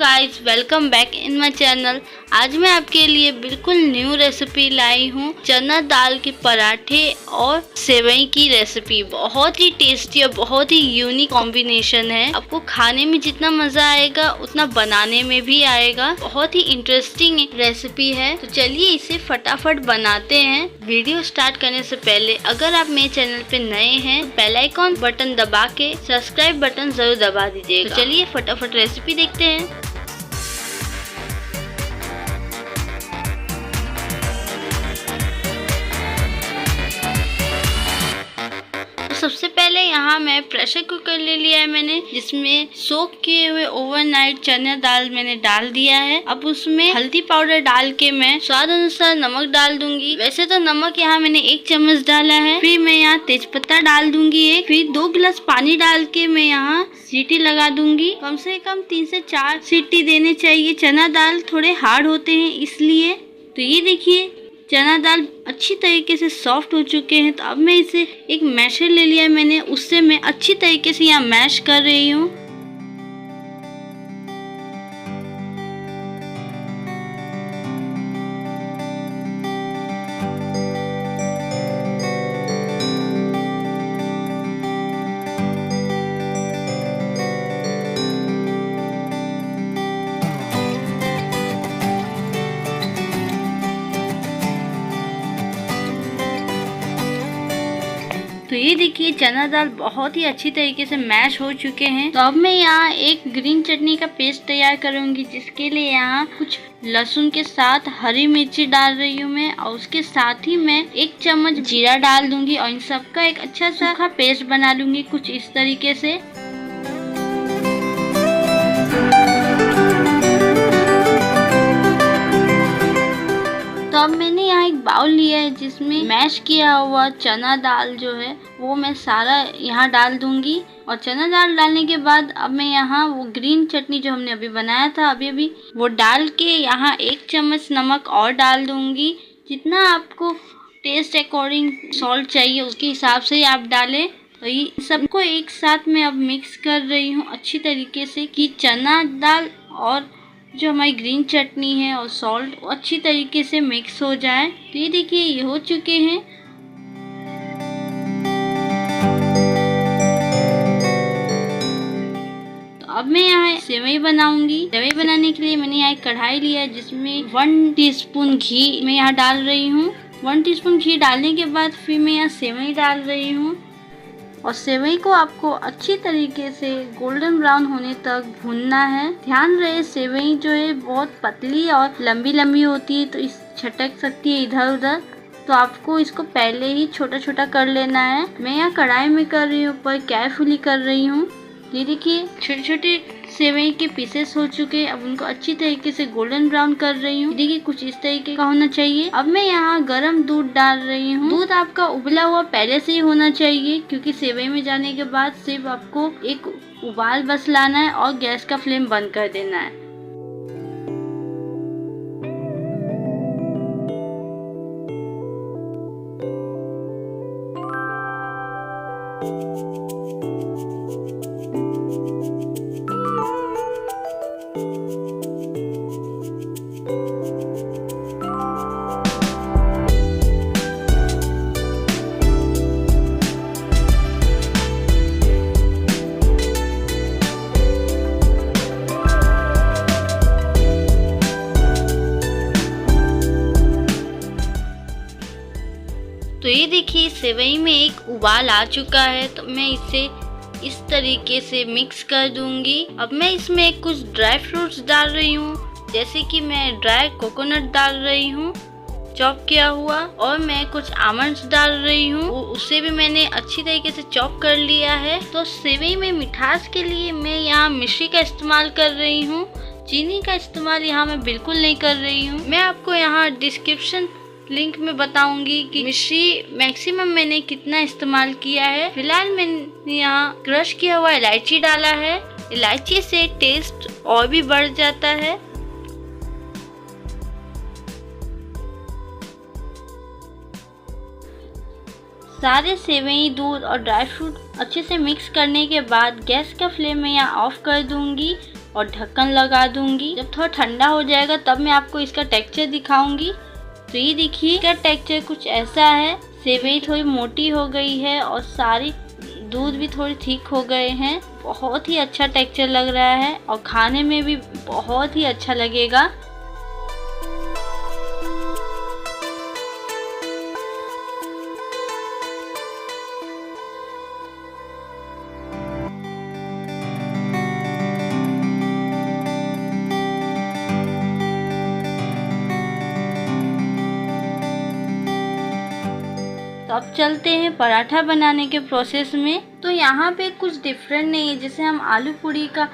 Guys, welcome back in my channel. आज मैं आपके लिए बिल्कुल न्यू रेसिपी लाई हूँ। चना दाल के पराठे और सेवई की रेसिपी बहुत ही टेस्टी और बहुत ही यूनिक कॉम्बिनेशन है। आपको खाने में जितना मजा आएगा उतना बनाने में भी आएगा। बहुत ही इंटरेस्टिंग रेसिपी है, तो चलिए इसे फटाफट बनाते हैं। वीडियो स्टार्ट करने से पहले अगर आप मेरे चैनल पे नए हैं तो बेल आइकॉन बटन दबा के सब्सक्राइब बटन जरूर दबा दीजिएगा। तो चलिए फटाफट रेसिपी देखते हैं। सबसे पहले यहाँ मैं प्रेशर कुकर ले लिया है मैंने, जिसमें सोक किए हुए ओवरनाइट चना दाल मैंने डाल दिया है। अब उसमें हल्दी पाउडर डाल के मैं स्वाद अनुसार नमक डाल दूंगी। वैसे तो नमक यहाँ मैंने 1 चम्मच डाला है। फिर मैं यहाँ तेजपत्ता डाल दूंगी एक। फिर 2 गिलास पानी डाल के मैं यहाँ सीटी लगा दूंगी। कम से कम 3 से 4 सीटी देने चाहिए। चना दाल थोड़े हार्ड होते हैं इसलिए। तो ये देखिए चना दाल अच्छी तरीके से सॉफ्ट हो चुके हैं। तो अब मैं इसे एक मैशर ले लिया है मैंने, उससे मैं अच्छी तरीके से यहाँ मैश कर रही हूँ। तो ये देखिए चना दाल बहुत ही अच्छी तरीके से मैश हो चुके हैं। तो अब मैं यहाँ एक ग्रीन चटनी का पेस्ट तैयार करूंगी, जिसके लिए यहाँ कुछ लहसुन के साथ हरी मिर्ची डाल रही हूँ मैं, और उसके साथ ही मैं 1 चम्मच जीरा डाल दूंगी और इन सबका एक अच्छा सा पेस्ट बना लूंगी कुछ इस तरीके से। तो अब मैंने यहाँ एक बाउल लिया है जिसमें मैश किया हुआ चना दाल जो है वो मैं सारा यहाँ डाल दूंगी। और चना दाल डालने के बाद अब मैं यहाँ वो ग्रीन चटनी जो हमने अभी बनाया था अभी वो डाल के यहाँ 1 चम्मच नमक और डाल दूंगी। जितना आपको टेस्ट अकॉर्डिंग सॉल्ट चाहिए उसके हिसाब से ही आप डालें। तो ये सबको एक साथ में अब मिक्स कर रही हूँ अच्छी तरीके से कि चना दाल और जो हमारी ग्रीन चटनी है और सॉल्ट अच्छी तरीके से मिक्स हो जाए। तो ये देखिए ये हो चुके हैं। तो अब मैं यहाँ सेवई बनाऊंगी। सेवई बनाने के लिए मैंने यहाँ एक कढ़ाई लिया है जिसमें 1 टीस्पून घी मैं यहाँ डाल रही हूँ। 1 टीस्पून घी डालने के बाद फिर मैं यहाँ सेवई डाल रही हूँ। और सेवई को आपको अच्छी तरीके से गोल्डन ब्राउन होने तक भूनना है। ध्यान रहे सेवई जो है बहुत पतली और लंबी लंबी होती है, तो इस छटक सकती है इधर उधर। तो आपको इसको पहले ही छोटा छोटा कर लेना है। मैं यहाँ कढ़ाई में कर रही हूँ, पर केयरफुली कर रही हूँ। ये देखिए छोटे छोटे सेवई के पीसेस हो चुके हैं। अब उनको अच्छी तरीके से गोल्डन ब्राउन कर रही हूँ। देखिए कुछ इस तरीके का होना चाहिए। अब मैं यहाँ गरम दूध डाल रही हूँ। दूध आपका उबला हुआ पहले से ही होना चाहिए, क्योंकि सेवई में जाने के बाद सिर्फ आपको एक उबाल बस लाना है और गैस का फ्लेम बंद कर देना है। तो ये देखिए सेवई में एक उबाल आ चुका है। तो मैं इसे इस तरीके से मिक्स कर दूंगी। अब मैं इसमें कुछ ड्राई फ्रूट्स डाल रही हूँ, जैसे कि मैं ड्राई कोकोनट डाल रही हूँ चॉप किया हुआ, और मैं कुछ आमंड्स डाल रही हूँ, उसे भी मैंने अच्छी तरीके से चॉप कर लिया है। तो सेवई में मिठास के लिए मैं यहाँ मिश्री का इस्तेमाल कर रही हूँ। चीनी का इस्तेमाल यहाँ मैं बिल्कुल नहीं कर रही हूँ। मैं आपको यहाँ डिस्क्रिप्शन लिंक में बताऊंगी कि मिश्री मैक्सिमम मैंने कितना इस्तेमाल किया है। फिलहाल मैंने यहाँ क्रश किया हुआ इलायची डाला है। इलायची से टेस्ट और भी बढ़ जाता है। सारे सेवई, दूध और ड्राई फ्रूट अच्छे से मिक्स करने के बाद गैस का फ्लेम मैं यहाँ ऑफ कर दूंगी और ढक्कन लगा दूंगी। जब थोड़ा ठंडा हो जाएगा तब मैं आपको इसका टेक्सचर दिखाऊंगी। तो ये देखिए इसका टेक्सचर कुछ ऐसा है। सेवई थोड़ी मोटी हो गई है और सारी दूध भी थोड़ी थिक हो गए हैं। बहुत ही अच्छा टेक्सचर लग रहा है और खाने में भी बहुत ही अच्छा लगेगा। तो अब चलते हैं पराठा बनाने के प्रोसेस में। तो यहाँ पे कुछ डिफरेंट नहीं है, जैसे हम आलू पूरी का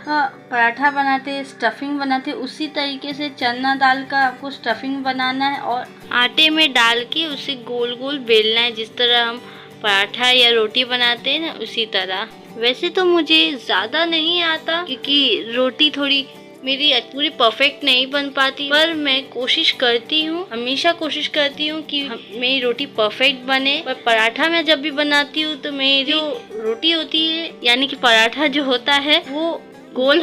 पराठा बनाते हैं, स्टफिंग बनाते हैं, उसी तरीके से चना दाल का आपको स्टफिंग बनाना है और आटे में डाल के उसे गोल गोल बेलना है, जिस तरह हम पराठा या रोटी बनाते हैं ना उसी तरह। वैसे तो मुझे ज़्यादा नहीं आता क्योंकि रोटी थोड़ी मेरी पूरी परफेक्ट नहीं बन पाती, पर मैं कोशिश करती हूँ, हमेशा कोशिश करती हूँ कि मेरी रोटी परफेक्ट बने। पर पराठा मैं जब भी बनाती हूँ तो मेरी जो रोटी होती है यानी कि पराठा जो होता है वो गोल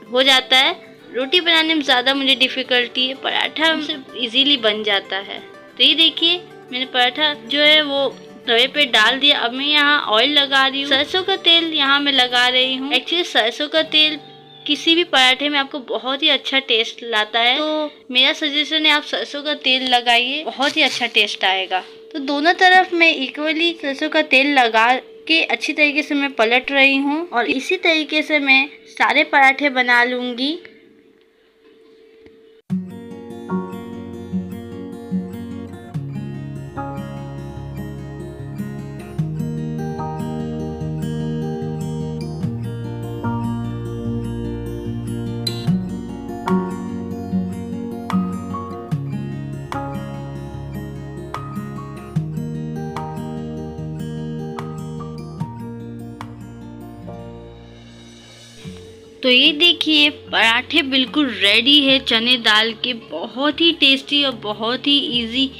हो जाता है। रोटी बनाने में ज़्यादा मुझे डिफ़िकल्टी है, पराठा सिर्फ इजीली बन जाता है। तो ये देखिए मैंने पराठा जो है वो तवे पे डाल दिया। अब मैं यहाँ ऑयल लगा रही हूँ, सरसों का तेल यहाँ मैं लगा रही हूँ। एक्चुअली सरसों का तेल किसी भी पराठे में आपको बहुत ही अच्छा टेस्ट लाता है, तो मेरा सजेशन है आप सरसों का तेल लगाइए, बहुत ही अच्छा टेस्ट आएगा। तो दोनों तरफ मैं इक्वली सरसों का तेल लगा के अच्छी तरीके से मैं पलट रही हूँ और इसी तरीके से मैं सारे पराठे बना लूँगी। तो ये देखिए पराठे बिल्कुल रेडी है चने दाल के, बहुत ही टेस्टी और बहुत ही इजी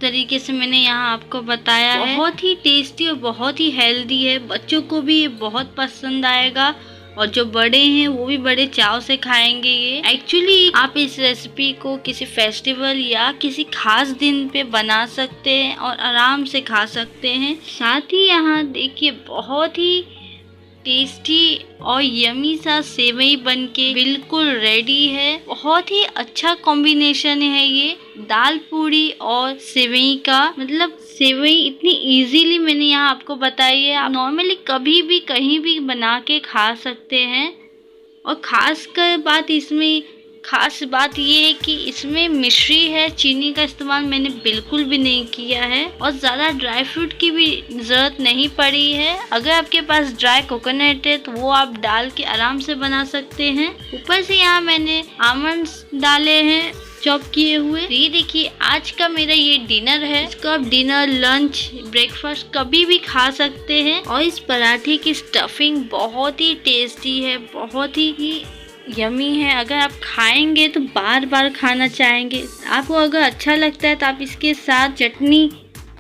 तरीके से मैंने यहाँ आपको बताया है। बहुत ही टेस्टी और बहुत ही हेल्दी है, बच्चों को भी ये बहुत पसंद आएगा और जो बड़े हैं वो भी बड़े चाव से खाएंगे ये। एक्चुअली आप इस रेसिपी को किसी फेस्टिवल या किसी खास दिन पे बना सकते हैं और आराम से खा सकते हैं। साथ ही यहाँ देखिए बहुत ही टेस्टी और यमी सा सेवई बनके बिल्कुल रेडी है। बहुत ही अच्छा कॉम्बिनेशन है ये दाल पूरी और सेवई का। मतलब सेवई इतनी इजीली मैंने यहाँ आपको बताई है, आप नॉर्मली कभी भी कहीं भी बना के खा सकते हैं। और खास बात ये है कि इसमें मिश्री है, चीनी का इस्तेमाल मैंने बिल्कुल भी नहीं किया है और ज़्यादा ड्राई फ्रूट की भी ज़रूरत नहीं पड़ी है। अगर आपके पास ड्राई कोकोनट है तो वो आप डाल के आराम से बना सकते हैं। ऊपर से यहाँ मैंने आमंड्स डाले हैं चॉप किए हुए। ये देखिए आज का मेरा ये डिनर है, इसको आप डिनर, लंच, ब्रेकफास्ट कभी भी खा सकते हैं। और इस पराठे की स्टफिंग बहुत ही टेस्टी है, बहुत ही यमी है। अगर आप खाएंगे तो बार बार खाना चाहेंगे। आपको अगर अच्छा लगता है तो आप इसके साथ चटनी,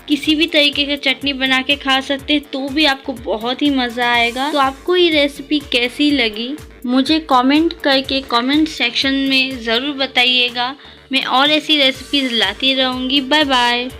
किसी भी तरीके का चटनी बना के खा सकते हैं, तो भी आपको बहुत ही मज़ा आएगा। तो आपको ये रेसिपी कैसी लगी मुझे कमेंट करके कमेंट सेक्शन में ज़रूर बताइएगा। मैं और ऐसी रेसिपीज़ लाती रहूँगी। Bye bye.